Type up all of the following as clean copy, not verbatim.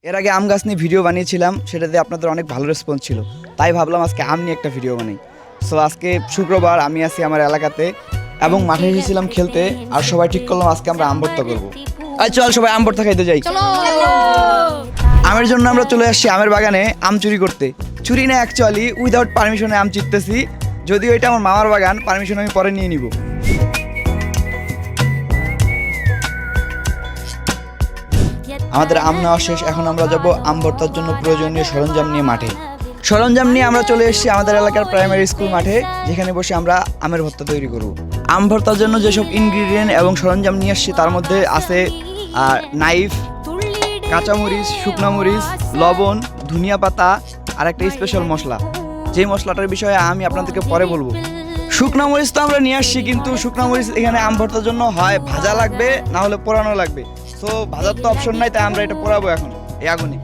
এর আগে আম গাছ নিয়ে ভিডিও বানিয়েছিলাম, সেটাতে আপনাদের অনেক ভালো রেসপন্স ছিল, তাই ভাবলাম আজকে আম নিয়ে একটা ভিডিও বানাই। সো আজকে শুক্রবার, আমি আছি আমার এলাকাতে এবং মাঠে এসেছিলাম খেলতে, আর সবাই ঠিক করলাম আজকে আমরা আম ভর্তা করবো। আর চল সবাই আম ভর্তা খাইতে যাই। আমের জন্য আমরা চলে আসছি আমের বাগানে আম চুরি করতে। চুরি না, অ্যাকচুয়ালি উইদাউট পারমিশনে আম চিরতেছি, যদিও এটা আমার মামার বাগান, পারমিশন আমি পরে নিয়ে নিব। আমাদের আম নেওয়া শেষ, এখন আমরা যাব আম ভর্তার জন্য প্রয়োজনীয় সরঞ্জাম নিয়ে মাঠে। সরঞ্জাম নিয়ে আমরা চলে এসেছি আমাদের এলাকার প্রাইমারি স্কুল মাঠে, যেখানে বসে আমরা আমের ভর্তা তৈরি করব। আম ভর্তার জন্য যেসব ইনগ্রিডিয়েন্ট এবং সরঞ্জাম নিয়ে আসছি তার মধ্যে আছে নাইফ, কাঁচামরিচ, শুকনা মরিচ, লবণ, ধনিয়া পাতা আর একটা স্পেশাল মশলা, যেই মশলাটার বিষয়ে আমি আপনাদেরকে পরে বলবো। শুকনা মরিচ তো আমরা নিয়ে আসছি, কিন্তু শুকনা মরিচ এখানে আম ভর্তার জন্য হয় ভাজা লাগবে, না হলে পোড়ানো লাগবে। সো ভাজার তো অপশন নাই, তাই আমরা এটা পোড়াবো এখন এই আগুনে।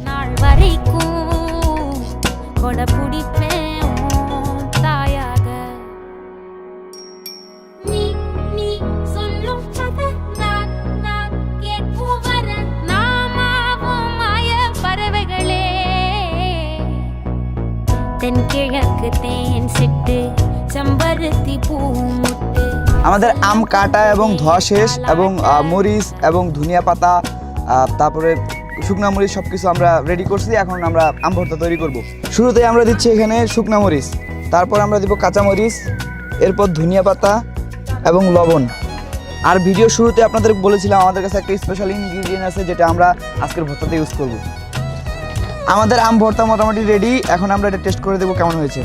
আমাদের আম কাটা এবং ধোয়া শেষ, এবং মরিচ এবং ধনিয়া পাতা, তারপরে শুকনা মরিচ সব কিছু আমরা রেডি করছি। এখন আমরা আম ভর্তা তৈরি করব। শুরুতেই আমরা দিচ্ছি এখানে শুকনা মরিচ, তারপর আমরা দিব কাঁচামরিচ, এরপর ধনিয়া পাতা এবং লবণ। আর ভিডিও শুরুতে আপনাদের বলেছিলাম আমাদের কাছে একটা স্পেশাল ইনগ্রিডিয়েন্ট আছে, যেটা আমরা আজকের ভর্তাতে ইউজ করব। আমাদের আম ভর্তা মোটামুটি রেডি, এখন আমরা এটা টেস্ট করে দেবো কেমন হয়েছে।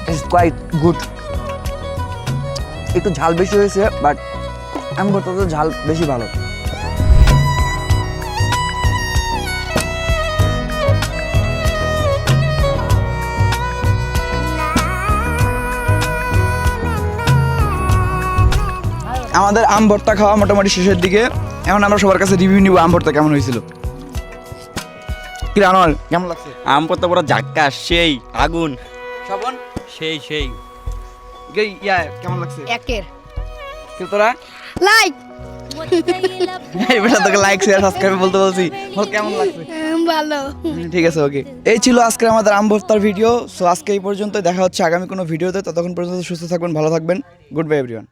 It's quite good. একটু ঝাল বেশি হয়েছে, বাট আম ভর্তা তো ঝাল বেশি ভালো। আমাদের আম ভর্তা খাওয়া মোটামুটি শেষের দিকে, এখন আমরা সবার কাছে রিভিউ নিব আম ভর্তা কেমন হয়েছিল। কি রানওয়াল, কেমন লাগছে? আম ভর্তা পুরো ঝাক্কা, সেই আগুন। শ্রাবণ, সেই সেই কেমন লাগছে? একের কি তোরা লাইক এবার তোকে লাইক শেয়ার সাবস্ক্রাইব বলতে বলছি, বল কেমন লাগছে? ভালো। ঠিক আছে, ওকে। এই ছিল আজকে আমাদের আম ভর্তার ভিডিও। সো আজকে এই পর্যন্ত, দেখা হচ্ছে আগামী কোনো ভিডিওতে। ততক্ষণ পর্যন্ত সুস্থ থাকবেন, ভালো থাকবেন। Good bye everyone.